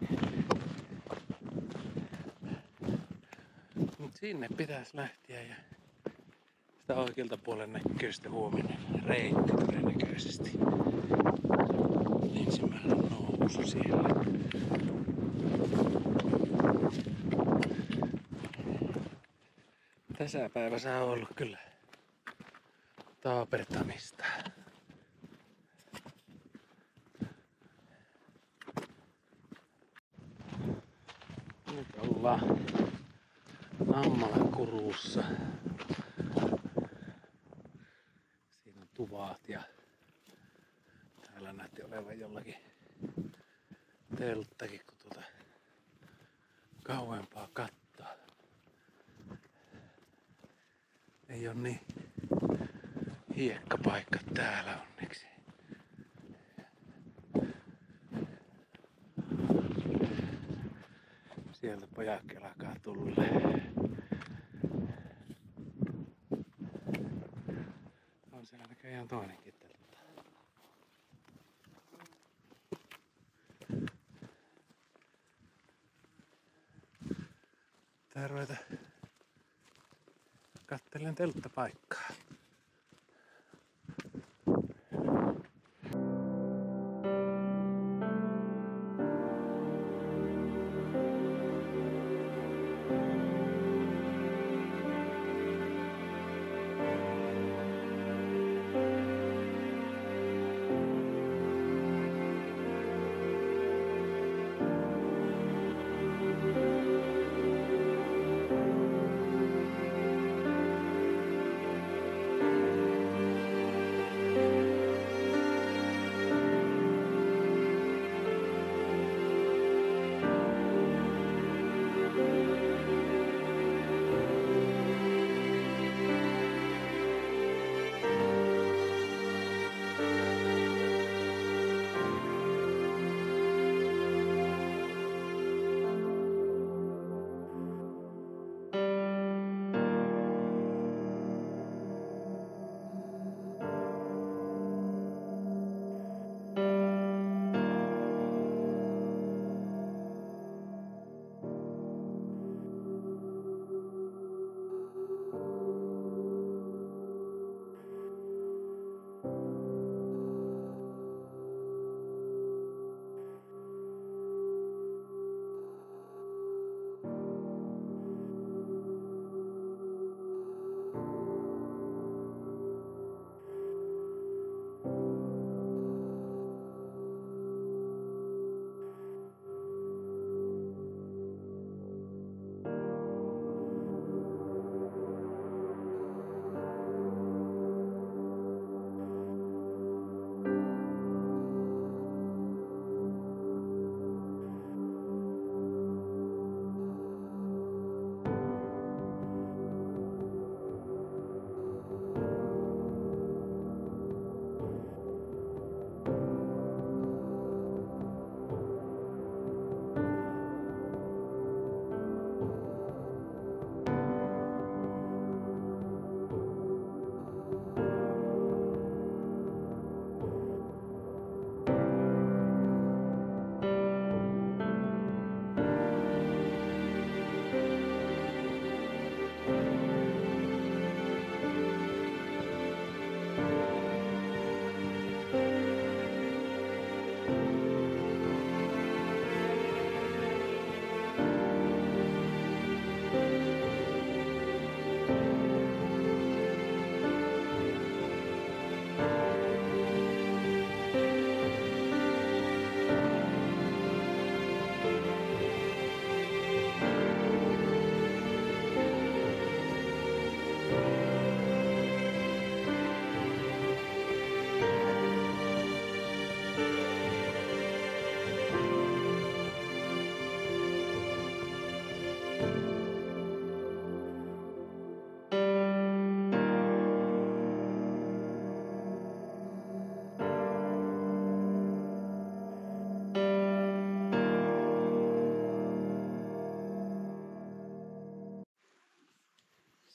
Mut sinne pitäisi lähteä ja sitä oikealta puolen näkyy sitten huominen reitti todennäköisesti. Ensimmäinen nousu siellä. Tässä päivässä on ollut kyllä taapertamista. Nyt ollaan Nammalan kurussa. Siinä on tuvat ja täällä näytti olevan jollakin telttakin, kun tuota kauempaa kattoo. Ei oo niin hiekkapaikka täällä onneksi. Sieltä pojakki alkaa tulla. On siellä näköjään toinenkin teltta. Tää ruveta kattelen telttapaikkaa.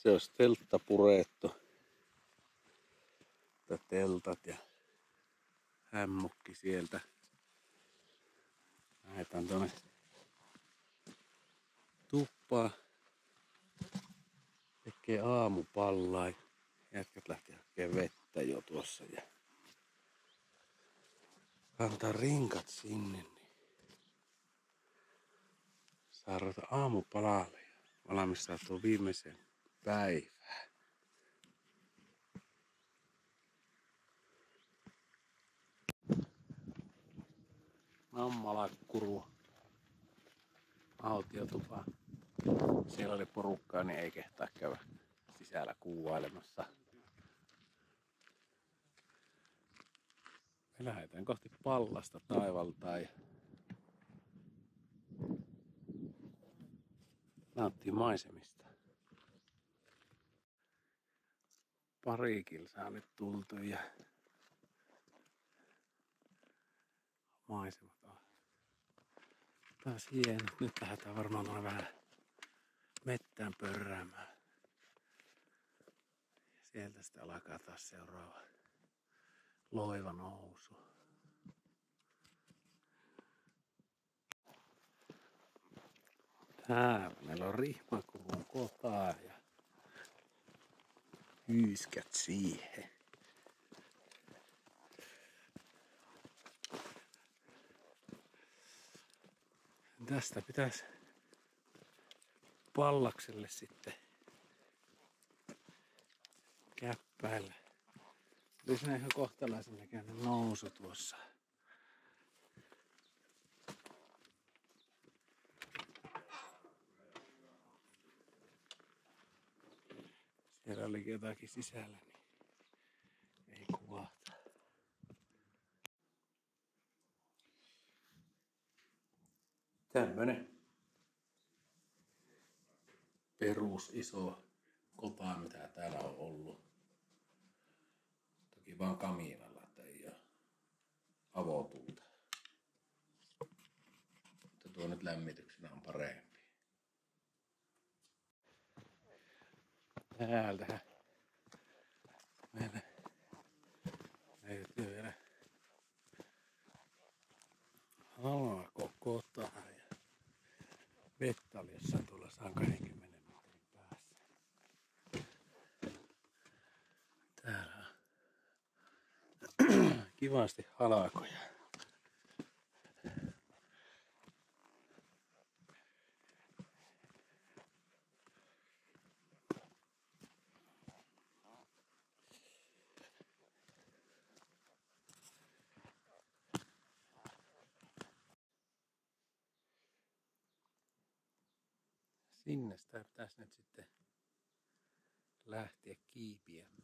Se olisi teltta purettu. Teltat ja hämmukki sieltä. Lähdetään tuonne tuppaan. Tekee aamupallaa. Jätkät lähti hakemaan vettä jo tuossa. Ja kantaa rinkat sinne. Niin saa ruveta aamupalalle. Valmistautuu viimeiseen päivään. Nammalakkuru. Autiotupa. Siellä oli porukkaa, niin ei kehtaa käydä sisällä kuuvailemassa. Me lähdetään kohti Pallasta taivaltaa ja nauttii maisemista. Pari kilsaa nyt tultu ja maisemat on taas hienot. Nyt lähdetään varmaan vähän mettään pörräämään. Sieltä sitten alkaa taas seuraava loiva nousu. Täällä meillä on Rihmakurun kotaa ja hyyskät siihen. Tästä pitäisi Pallakselle sitten käppäillä. Oli siinä ihan kohtalaisen näköinen nousu tuossa. Siellä olikin jotakin sisällä, niin ei kuvata. Tämmönen perus iso kota, mitä täällä on ollut. Toki vaan kamiinalla, että ei ole avotulta. Mutta tuo nyt lämmityksenä on parempi. Täältä meillä löytyy vielä alakokotaa ja vettä oli jossain tuolla 120 metrin päässä. Täällä on kivasti halakoja. Sinne sitä pitäisi nyt sitten lähteä kiipiämään.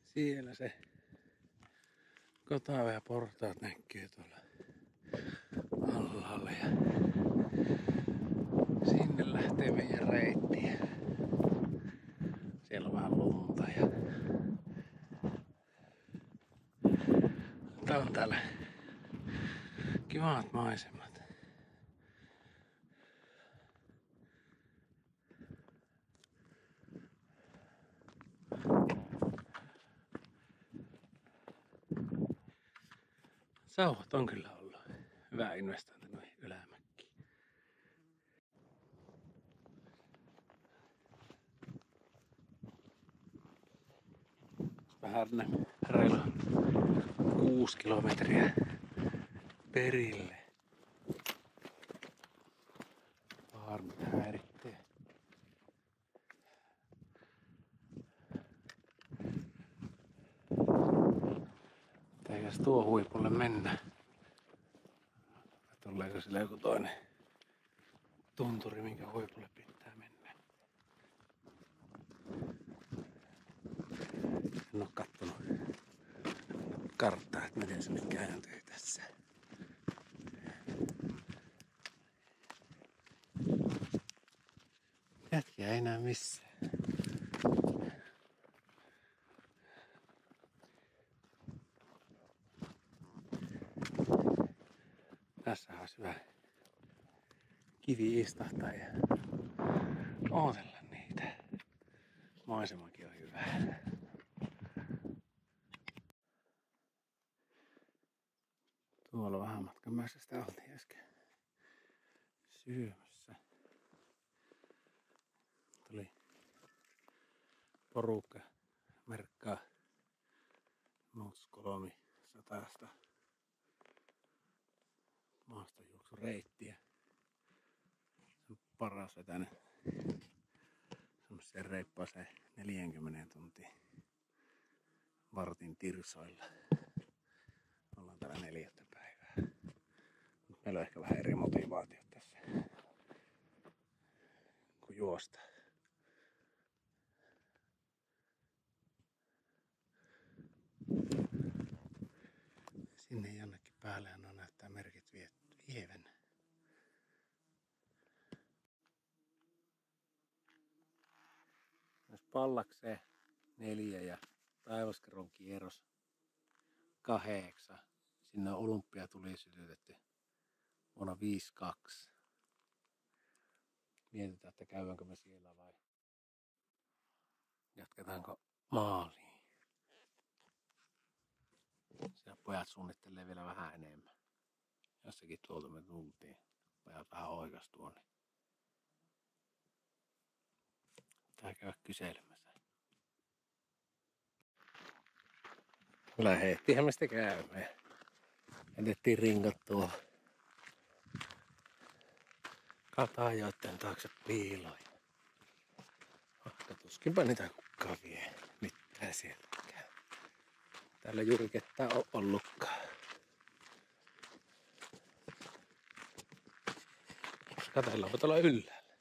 Siellä se kotava ja portaat näkyy tuolla alhaalla ja sinne lähtee meidän reitti. Siellä on vähän lunta ja tää on täällä kivat maisemat. Sauvat on kyllä ollut hyvä investointi noihin ylämäkkiin. Vähän reilu 6 kilometriä perille. Harmit häiritsee. Eikäs tuo huipulle mennä? Tuleeko sillä joku toinen tunturi, minkä huipulle pitää mennä? En oo kattonut karttaa, että miten se nyt kääntyy tässä. Jätkiä ei näe missään. päässä olisi hyvä kivi istahtaa ja ootella niitä. Maisemakin on hyvä. Tuolla vähän matkan mässästä oltiin äsken syömässä. Tuli porukka merkkaa Nots 300 maastojuoksureittiä. Se on paras vetänyt semmoiseen reippaaseen 40 tuntiin vartin tirsoilla. Ollaan täällä 4. päivää. Meillä on ehkä vähän eri motivaatiot tässä kuin juosta. Sinne jonnekin päälle on näyttää merkit vievän. Myös Pallakseen 4 ja Taivaskeron kierros 8. Sinne on Olympia tuli sytytetty vuonna 52. Mietitään, että käydäänkö me siellä vai jatketaanko maaliin. Siellä pojat suunnittelee vielä vähän enemmän. Jossakin tuolta me tultiin. Pojat vähän oikas tuonne. Pitää käydä kyselemässä. Lähettiinhän me sitä käymään. Jätettiin rinkat tuohon katajoitten taakse piiloon. Tuskinpä niitä kukaan vie mitään sieltäkään. Täällä juuri ketään on ollutkaan. Katsellaanpa tuolla ylhäällä.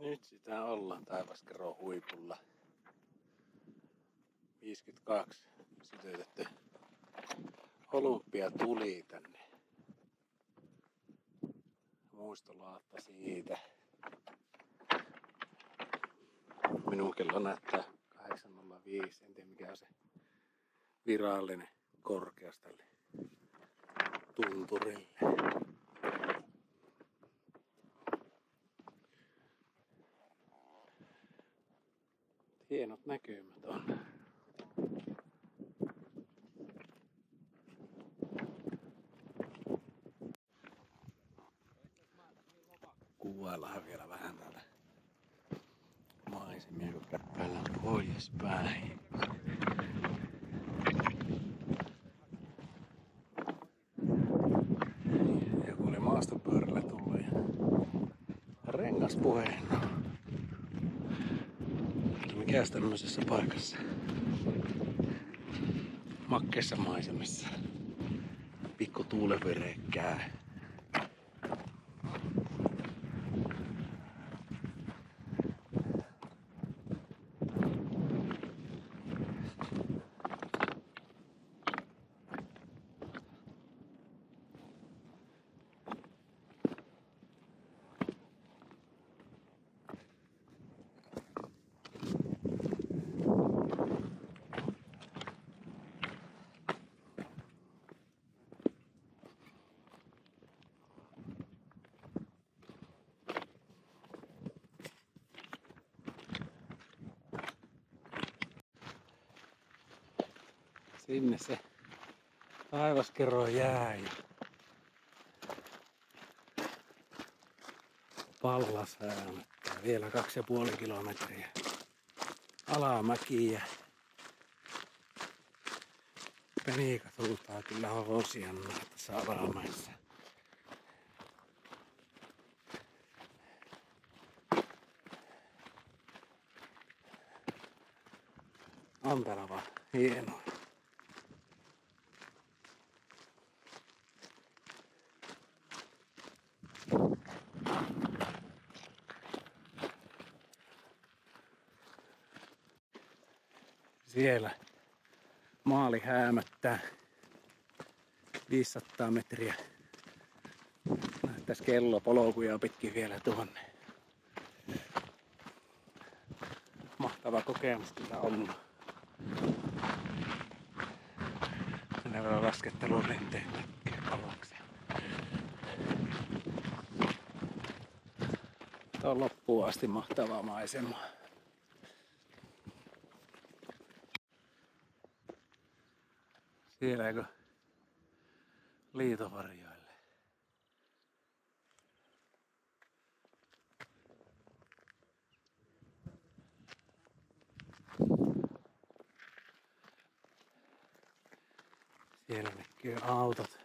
Nyt sitä ollaan Taivaskeron huipulla. 52 sytytetty Olympia tuli tänne. Muistolaatta siitä. Minun kello näyttää 8:05. En tiedä mikä on se virallinen korkeus tälle tunturille. Hienot näkymät on. Kuvaillaan vielä vähän täällä maisemia, kun käppäillään poispäin. Joku oli maastopyörällä tullut ja rengaspuheena. Mikäs tämmöisessä paikassa? Makkeessa maisemassa. Pikku tuulenvirekkää. Sinne se Taivaskeroon jää ja Pallas häämöttää vielä 2,5 kilometriä alamäkiä. Penikat huutaa kyllä hosianna tässä alamäessä. Antelava, hienoa. Siellä maali häämöttää 500 metriä. Näyttäis kellopolkuja pitkin vielä tuonne. Mahtava kokemus kyllä ollut. Sinne laskettelun rinteen Pallakseen. Tuo on loppuun asti mahtavaa maisemaa. Sielläkö liitovarjoille? Siellä näkyy autot.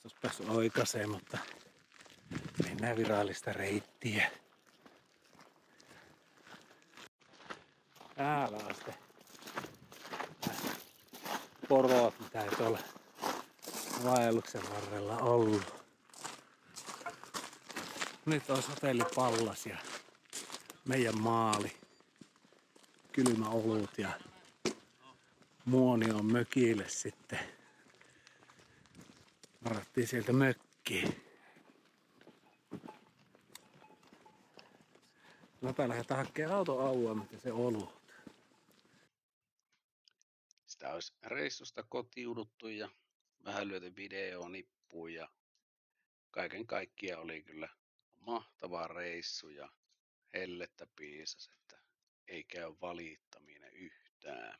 Tuossa päässyt oikaiseen, mutta mennään virallista reittiä. Täällä on sitten porot, mitä ei tuolla vaelluksen varrella ollut. Nyt on hotelli Pallas ja meidän maali. Kylmä olut ja Muonio mökille sitten. Varattiin sieltä mökkiin. Läpä lähdetään hakemaan auton auaamista ja se olut. Sitä olisi reissusta kotiuduttu ja vähän lyöty videoon nippuun ja kaiken kaikkiaan oli kyllä mahtava reissu ja hellettä piisasi, että ei käy valittaminen yhtään.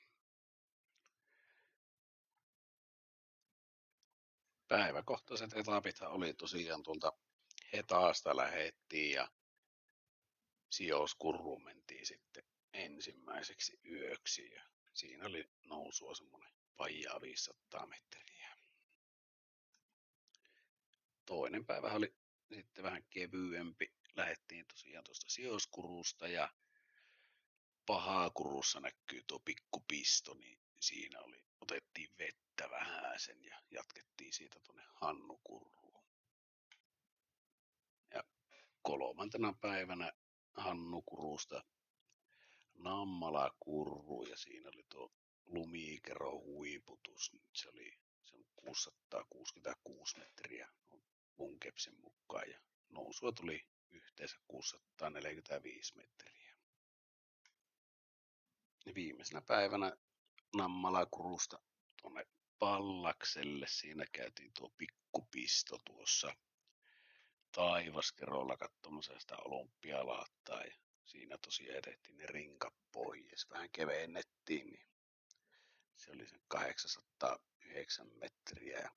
Päiväkohtaiset etapithan oli tosiaan tuolta Hetaasta lähettiin ja Sijouskurruun mentiin sitten ensimmäiseksi yöksi ja siinä oli nousua semmoinen vajaa 500 metriä. Toinen päivä oli sitten vähän kevyempi. Lähettiin tosiaan tuosta Sijouskurusta ja Pahakurussa näkyy tuo pikkupisto, niin siinä otettiin vettä vähäsen ja jatkettiin siitä tuonne Hannukurruun. Ja kolmantena päivänä Hannukurusta Nammalakurruun ja siinä oli tuo Lumikeron huiputus. Se oli 666 metriä mun kepsin mukaan ja nousua tuli yhteensä 645 metriä. Ja viimeisenä päivänä Nammalakurusta tuonne Pallakselle. Siinä käytiin tuo pikkupisto tuossa Taivaskerolla katsomassa sitä olympialaattaa ja siinä tosiaan edettiin ne rinkat pois. Vähän kevennettiin, niin se oli sen 809 metriä ja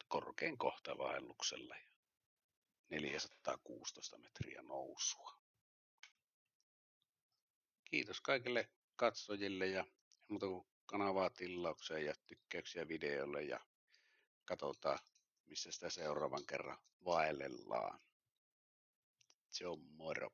korkein kohta vaelluksella ja 416 metriä nousua. Kiitos kaikille katsojille ja muuta kuin kanavaa tilaukseen ja tykkäyksiä videolle ja katsotaan missä sitä seuraavan kerran vaellellaan. Se on moro.